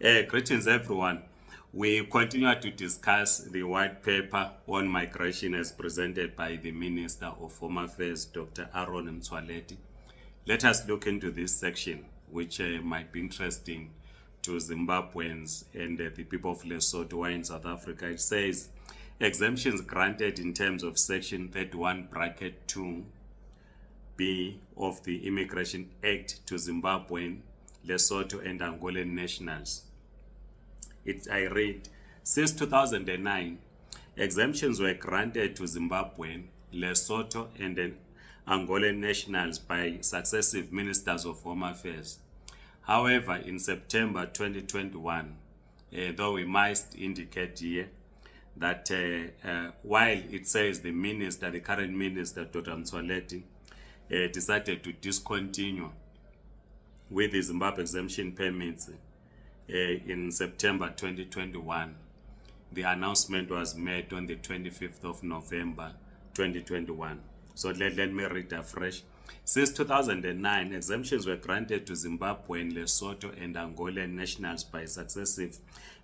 Greetings, everyone. We continue to discuss the white paper on migration as presented by the Minister of Home Affairs, Dr. Aaron Mtswaleti. Let us look into this section, which might be interesting to Zimbabweans and the people of Lesotho who are in South Africa. It says, exemptions granted in terms of Section 31, bracket 2B of the Immigration Act to Zimbabwean, Lesotho and Angolan nationals. I read, since 2009, exemptions were granted to Zimbabwean, Lesotho and Angolan nationals by successive ministers of Home Affairs. However, in September 2021, though we must indicate here that while it says the current minister, Dr. Mtswaleti, decided to discontinue with the Zimbabwe exemption permits in September 2021. The announcement was made on the 25th of November 2021. So let me read afresh. Since 2009, exemptions were granted to Zimbabwean, Lesotho and Angolan nationals by successive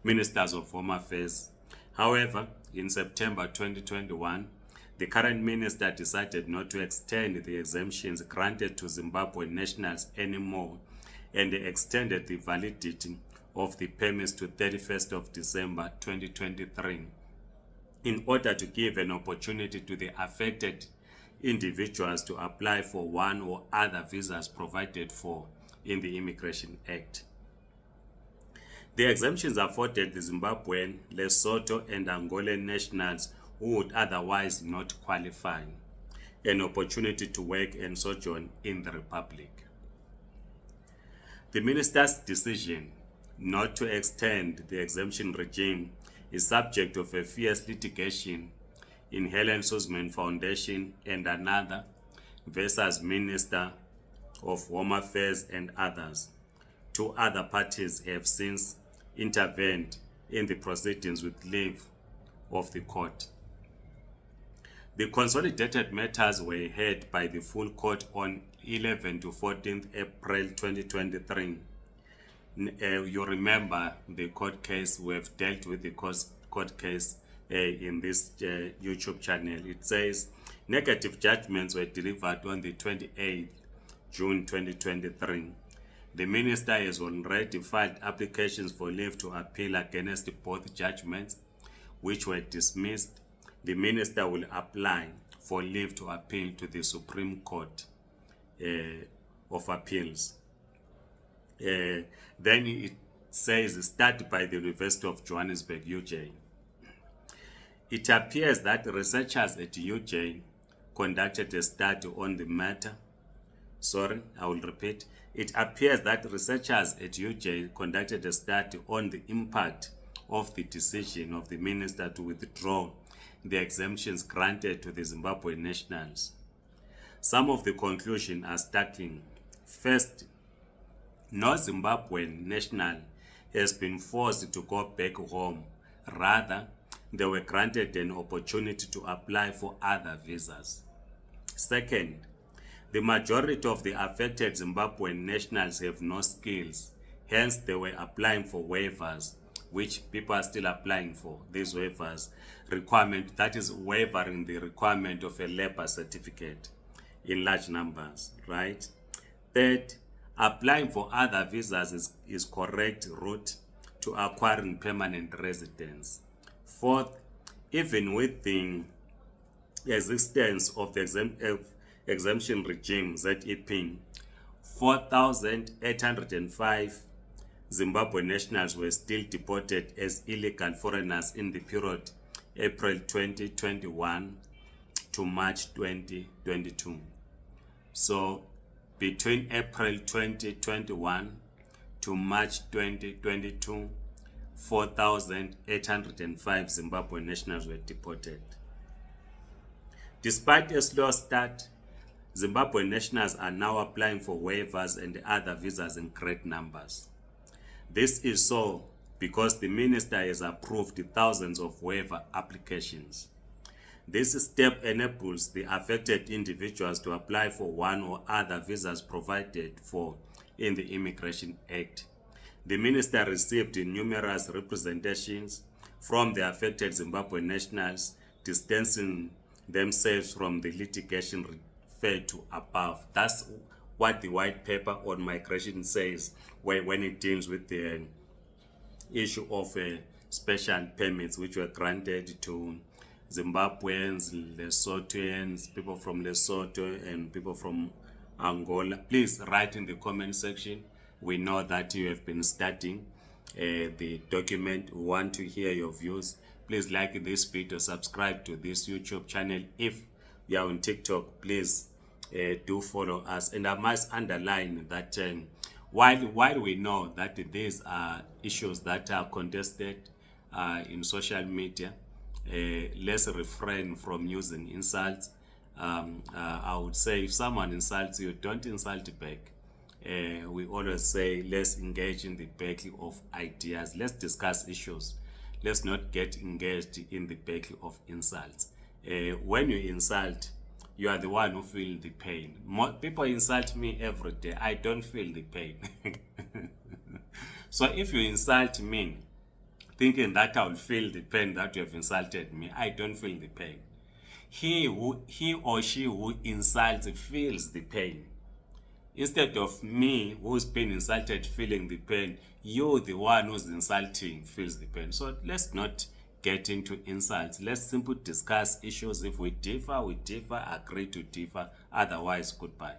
ministers of Home Affairs. However, in September 2021, the current minister decided not to extend the exemptions granted to Zimbabwean nationals anymore and extended the validity of the permits to 31st of December 2023 in order to give an opportunity to the affected individuals to apply for one or other visas provided for in the Immigration Act. The exemptions afforded the Zimbabwean, Lesotho and Angolan nationals who would otherwise not qualify an opportunity to work and sojourn in the Republic. The minister's decision not to extend the exemption regime is subject of a fierce litigation in Helen Suzman Foundation and another versus Minister of Home Affairs and others. Two other parties have since intervened in the proceedings with leave of the court. The consolidated matters were heard by the full court on 11 to 14th April 2023. You remember the court case. We have dealt with the court case in this YouTube channel. It says negative judgments were delivered on the 28th June 2023. The minister has already filed applications for leave to appeal against both judgments, which were dismissed. The minister will apply for leave to appeal to the Supreme Court of Appeals. Then it says, study by the University of Johannesburg, UJ. It appears that researchers at UJ conducted a study on the matter. Sorry, I will repeat. It appears that researchers at UJ conducted a study on the impact of the decision of the minister to withdraw the exemptions granted to the Zimbabwean nationals. Some of the conclusions are startling. First, no Zimbabwean national has been forced to go back home. Rather, they were granted an opportunity to apply for other visas. Second, the majority of the affected Zimbabwean nationals have no skills. Hence, they were applying for waivers, which people are still applying for. These waivers requirement, that is waivering the requirement of a labor certificate in large numbers, right? Third, applying for other visas is correct route to acquiring permanent residence. Fourth, even with the existence of the exemption regime, ZEP, 4,805 Zimbabwe nationals were still deported as illegal foreigners in the period April 2021 to March 2022. So between April 2021 to March 2022, 4,805 Zimbabwe nationals were deported. Despite a slow start, Zimbabwe nationals are now applying for waivers and other visas in great numbers. This is so because the minister has approved thousands of waiver applications. This step enables the affected individuals to apply for one or other visas provided for in the Immigration Act. The minister received numerous representations from the affected Zimbabwean nationals, distancing themselves from the litigation referred to above. That's what the white paper on migration says when it deals with the issue of special permits which were granted to Zimbabweans, Lesothoans, people from Lesotho, and people from Angola. Please write in the comment section. We know that you have been studying the document. We want to hear your views. Please like this video, subscribe to this YouTube channel. If you are on TikTok, please do follow us. And I must underline that while we know that these are issues that are contested in social media, let's refrain from using insults. I would say if someone insults you, don't insult back. We always say let's engage in the battle of ideas. Let's discuss issues. Let's not get engaged in the battle of insults. When you insult, you are the one who feels the pain. People insult me every day. I don't feel the pain. So if you insult me, thinking that I will feel the pain that you have insulted me, I don't feel the pain. He or she who insults feels the pain. Instead of me who's been insulted feeling the pain, you, the one who's insulting, feels the pain. So let's not get into insults. Let's simply discuss issues. If we differ, we differ, agree to differ. Otherwise, goodbye.